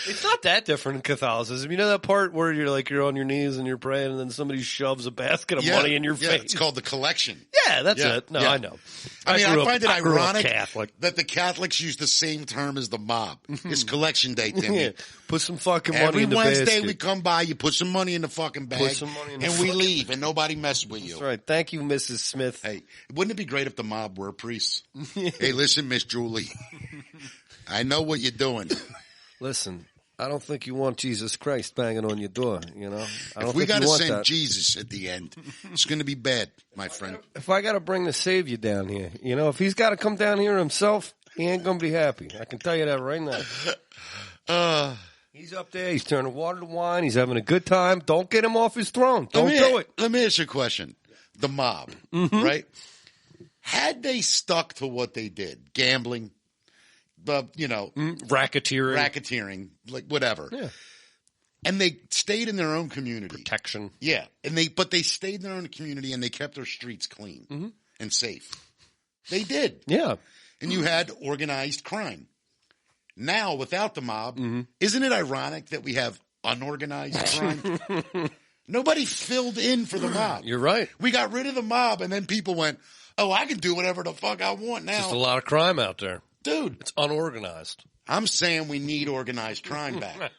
It's not that different in Catholicism. You know that part where you're on your knees and you're praying and then somebody shoves a basket of money in your face? It's called the collection. Yeah, that's it. No, I know. I find it grew up ironic Catholic. that the Catholics use the same term as the mob. It's collection day, Timmy. Yeah. Put some fucking money Every in the Wednesday basket. we come by, you put some money in the fucking bag, some money in the and we fucking- leave, and nobody messes with you. That's right. Thank you, Mrs. Smith. Hey, wouldn't it be great if the mob were priests? Hey, listen, Miss Julie, I know what you're doing. Listen, I don't think you want Jesus Christ banging on your door, you know? I don't If we think got you to want send that. Jesus at the end, it's going to be bad, my friend. If I got to bring the Savior down here, you know, if he's got to come down here himself, he ain't going to be happy. I can tell you that right now. He's up there. He's turning water to wine. He's having a good time. Don't get him off his throne. Don't do it. Let me ask you a question. The mob, right? Had they stuck to what they did, gambling, Racketeering. racketeering, like whatever. Yeah. And they stayed in their own community. Protection. Yeah. But they stayed in their own community and they kept their streets clean and safe. They did. Yeah. And you had organized crime. Now, without the mob, isn't it ironic that we have unorganized crime? Nobody filled in for the mob. You're right. We got rid of the mob, and then people went, oh, I can do whatever the fuck I want now. Just a lot of crime out there. Dude. It's unorganized. I'm saying we need organized crime back.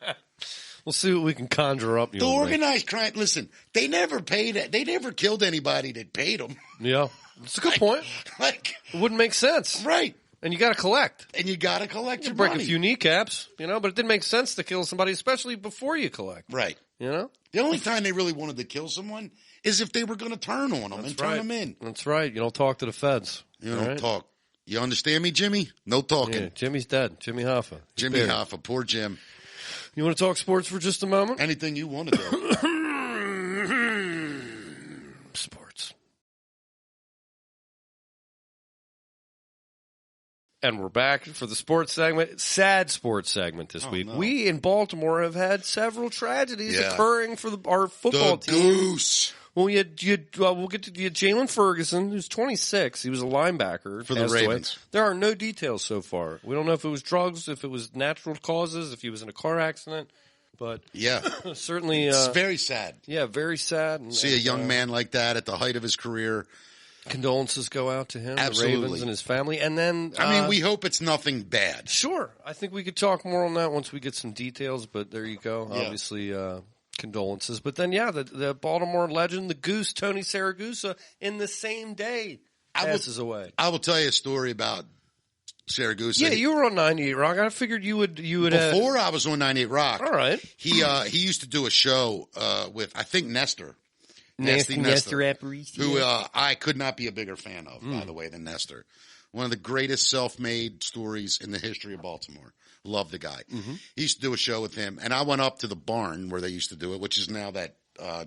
We'll see what we can conjure up. The organized crime, listen, they never killed anybody that paid them. Yeah. It's a good point. Like, it wouldn't make sense. Right. And you got to collect. And you got to collect your break money. a few kneecaps, but it didn't make sense to kill somebody, especially before you collect. Right. The only time they really wanted to kill someone is if they were going to turn on them turn them in. That's right. You don't talk to the feds. You don't talk. You understand me, Jimmy? No talking. Yeah, Jimmy's dead. Jimmy Hoffa. Jimmy Hoffa. Poor Jim. You want to talk sports for just a moment? Anything you want to do. Sports. And we're back for the sports segment. Sad sports segment this week. No. We in Baltimore have had several tragedies occurring for our football team. Goose. Well, we'll get to Jalen Ferguson, who's 26. He was a linebacker for the Ravens. There are no details so far. We don't know if it was drugs, if it was natural causes, if he was in a car accident. But certainly, it's very sad. Yeah, very sad. See a young man like that at the height of his career. Condolences go out to him, Absolutely. the Ravens, and his family. And then, we hope it's nothing bad. Sure, I think we could talk more on that once we get some details. But there you go. Yeah. Obviously, condolences. But then, the Baltimore legend, the Goose, Tony Siragusa, in the same day passes away. I will tell you a story about Siragusa. Yeah, you were on 98 Rock. I figured you would. Before I was on 98 Rock. All right. He used to do a show with I think Nestor. Nestor Aparicio. Who I could not be a bigger fan of, by the way, than Nestor. One of the greatest self-made stories in the history of Baltimore. Love the guy. He used to do a show with him, and I went up to the barn where they used to do it, which is now that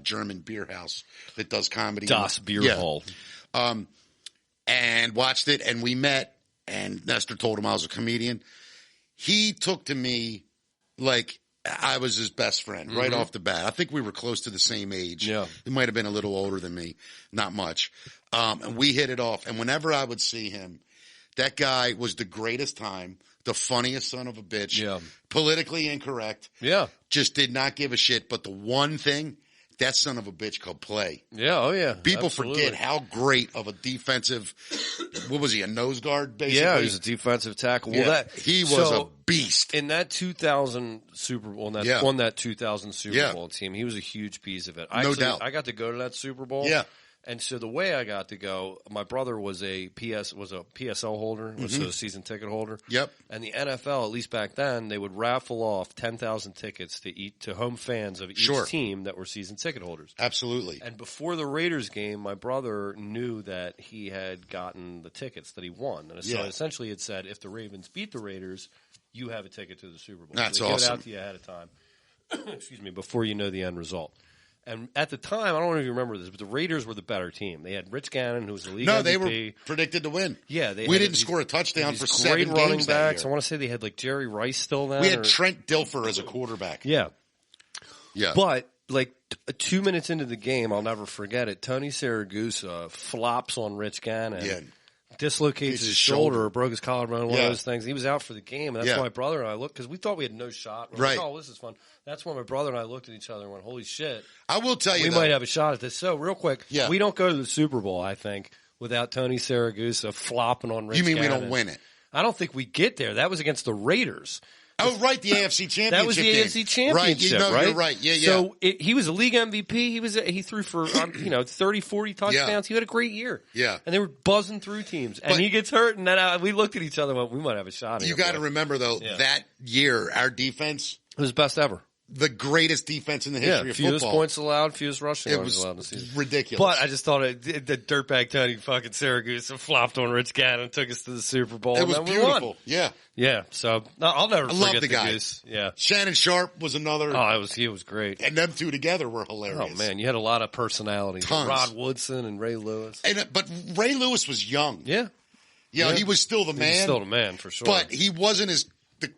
German beer house that does comedy. Das Beer Hall. And watched it, and we met, and Nestor told him I was a comedian. He took to me like I was his best friend right off the bat. I think we were close to the same age. Yeah. He might have been a little older than me, not much. And we hit it off. And whenever I would see him, that guy was the greatest time, the funniest son of a bitch, politically incorrect. Yeah. Just did not give a shit. But the one thing, that son of a bitch could play. Yeah, oh yeah. People forget how great of a defensive, what was he, a nose guard, basically? Yeah, he was a defensive tackle. Well, he was a beast. In that 2000 Super Bowl, on that 2000 Super Bowl team, he was a huge piece of it. No doubt. I got to go to that Super Bowl. Yeah. And so the way I got to go, my brother was a PSL holder, was a season ticket holder. Yep. And the NFL, at least back then, they would raffle off 10,000 tickets to home fans of each team that were season ticket holders. Absolutely. And before the Raiders game, my brother knew that he had gotten the tickets that he won. And so essentially it said, if the Ravens beat the Raiders, you have a ticket to the Super Bowl. That's so they awesome. give it out to you ahead of time. Excuse me, before you know the end result. And at the time, I don't know if you remember this, but the Raiders were the better team. They had Rich Gannon, who was the league MVP. No, they were predicted to win. Yeah, we didn't score a touchdown for 7 games running backs. that year. I want to say they had like Jerry Rice still then. We had Trent Dilfer as a quarterback. Yeah. Yeah. But like 2 minutes into the game, I'll never forget it. Tony Siragusa flops on Rich Gannon. Yeah. Dislocates his shoulder or broke his collarbone, one of those things. He was out for the game. And that's why my brother and I looked, because we thought we had no shot. We're like, oh, this is fun. That's when my brother and I looked at each other and went, holy shit. I will tell you we might have a shot at this. So, real quick, we don't go to the Super Bowl, I think, without Tony Siragusa flopping on Rich Gannon. You mean we don't win it? I don't think we get there. That was against the Raiders. Oh, right, the AFC Championship. That was the AFC Championship, right? You're right. Yeah, yeah. So he was a league MVP. He threw for 30, 40 touchdowns. Yeah. He had a great year. Yeah, and they were buzzing through teams. And he gets hurt, and then we looked at each other and went, "We might have a shot." You got to remember though, that year our defense was best ever. The greatest defense in the history of football. Fewest points allowed, fewest rushing yards allowed in the season. Ridiculous. But I just thought the dirtbag Tony fucking Siragusa flopped on Rich Gannon and took us to the Super Bowl. It was beautiful. Yeah. Yeah. So I'll never forget the guy. Goose. Yeah. Shannon Sharp was another. Oh, he was great. And them two together were hilarious. Oh man, you had a lot of personality. Tons. Rod Woodson and Ray Lewis. But Ray Lewis was young. Yeah. Yeah, he was still the man. He was still the man for sure. But he wasn't as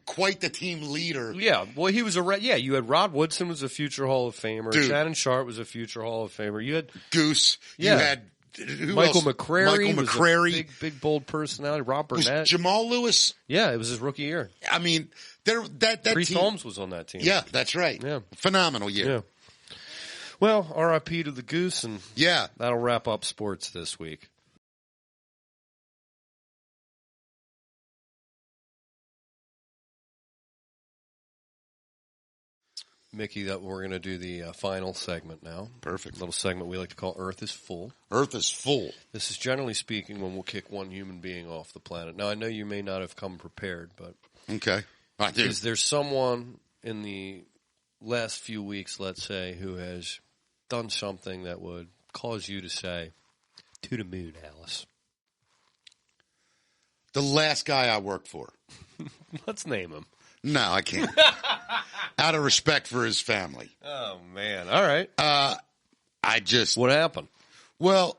quite the team leader. Yeah, well, he was you had Rod Woodson was a future Hall of Famer. Dude. Shannon Sharp was a future Hall of Famer. You had Goose. Yeah. You had Michael McCrary. Michael McCrary. Was a big, bold personality. Rob Burnett. Jamal Lewis. Yeah, it was his rookie year. I mean, that Priest team. Holmes was on that team. Yeah, that's right. Yeah. Phenomenal year. Yeah. Well, R.I.P. to the Goose, and Yeah. that'll wrap up sports this week. Mickey, that we're going to do the final segment now. Perfect. Little segment we like to call Earth is Full. Earth is full. This is generally speaking when we'll kick one human being off the planet. Now, I know you may not have come prepared, but Okay. I do. is there someone in the last few weeks, let's say, who has done something that would cause you to say, to the moon, Alice? The last guy I worked for. Let's name him. No, I can't. Out of respect for his family. Oh, man. All right. What happened? Well,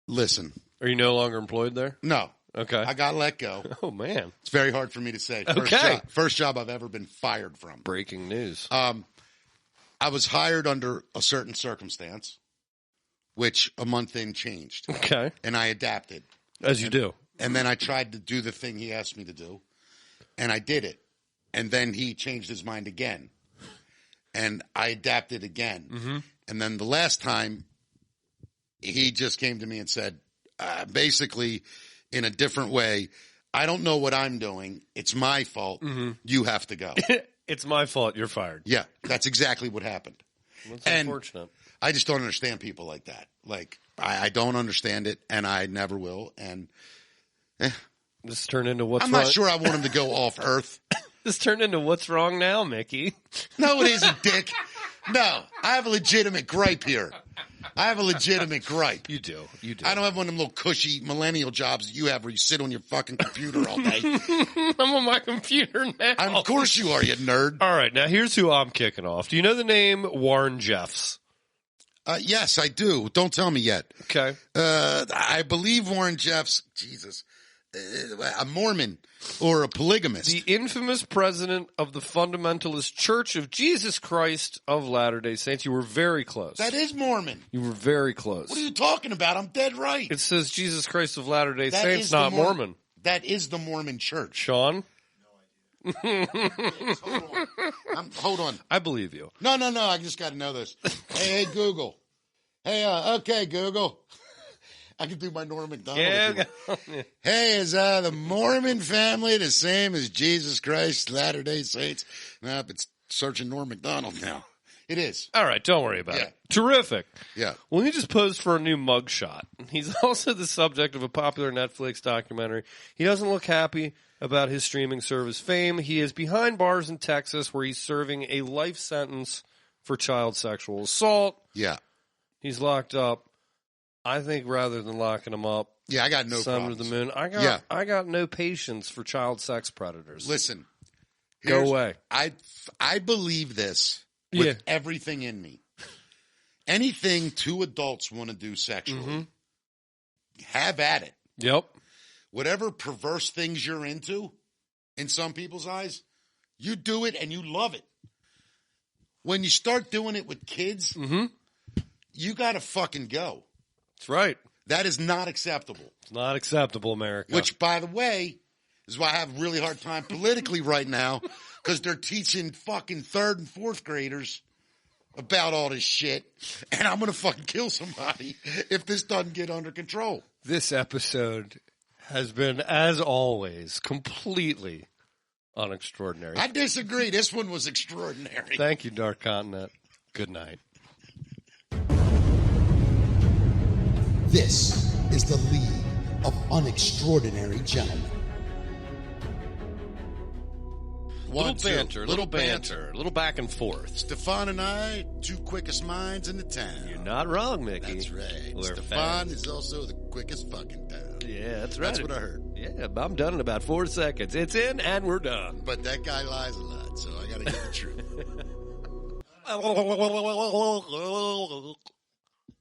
listen. Are you no longer employed there? No. Okay. I got let go. Oh, man. It's very hard for me to say. First job I've ever been fired from. Breaking news. I was hired under a certain circumstance, which a month in changed. Okay. And I adapted. As you do. And then I tried to do the thing he asked me to do. And I did it. And then he changed his mind again. And I adapted again. Mm-hmm. And then the last time, he just came to me and said, basically, in a different way, I don't know what I'm doing. It's my fault. Mm-hmm. You have to go. It's my fault. You're fired. Yeah, that's exactly what happened. That's unfortunate. I just don't understand people like that. Like, I don't understand it, and I never will. And this turned into what's I'm wrong. not sure I want him to go off Earth. This turned into what's wrong now, Mickey. No, it isn't, Dick. No, I have a legitimate gripe here. I have a legitimate gripe. You do. I don't have one of them little cushy millennial jobs that you have where you sit on your fucking computer all day. I'm on my computer now. Of course you are, you nerd. All right, now here's who I'm kicking off. Do you know the name Warren Jeffs? Yes, I do. Don't tell me yet. Okay. I believe Warren Jeffs, Jesus, a Mormon or a polygamist. The infamous president of the Fundamentalist Church of Jesus Christ of Latter-day Saints. You were very close. That is Mormon. You were very close. What are you talking about? I'm dead right. It says Jesus Christ of Latter-day Saints, not Mormon. That is the Mormon Church. Sean? Hold on. I believe you. No. I just got to know this. Hey, Google. Hey, okay, Google. I can do my Norm Macdonald. Yeah. Hey, is the Mormon family the same as Jesus Christ, Latter-day Saints? Nope, it's searching Norm Macdonald now. It is. All right, don't worry about it. Terrific. Yeah. Well, he just posed for a new mugshot. He's also the subject of a popular Netflix documentary. He doesn't look happy about his streaming service fame. He is behind bars in Texas where he's serving a life sentence for child sexual assault. Yeah. He's locked up. I think rather than locking him up, I got no sun problems. to the moon. I got no patience for child sex predators. Listen. Go away. I believe this with everything in me. Anything two adults want to do sexually, have at it. Yep. Whatever perverse things you're into, in some people's eyes, you do it and you love it. When you start doing it with kids, you got to fucking go. That's right. That is not acceptable. It's not acceptable, America. Which, by the way, is why I have a really hard time politically right now, because they're teaching fucking 3rd and 4th graders about all this shit, and I'm going to fucking kill somebody if this doesn't get under control. This episode has been, as always, completely unextraordinary. I disagree. This one was extraordinary. Thank you, Dark Continent. Good night. This is the League of Unextraordinary Gentlemen. Little banter, little back and forth. Stefan and I, 2 quickest minds in the town. You're not wrong, Mickey. That's right. We're Stefan fans. is also the quickest fucking town. Yeah, that's right. That's what I heard. Yeah, I'm done in about 4 seconds. It's in and we're done. But that guy lies a lot, so I got to get the truth.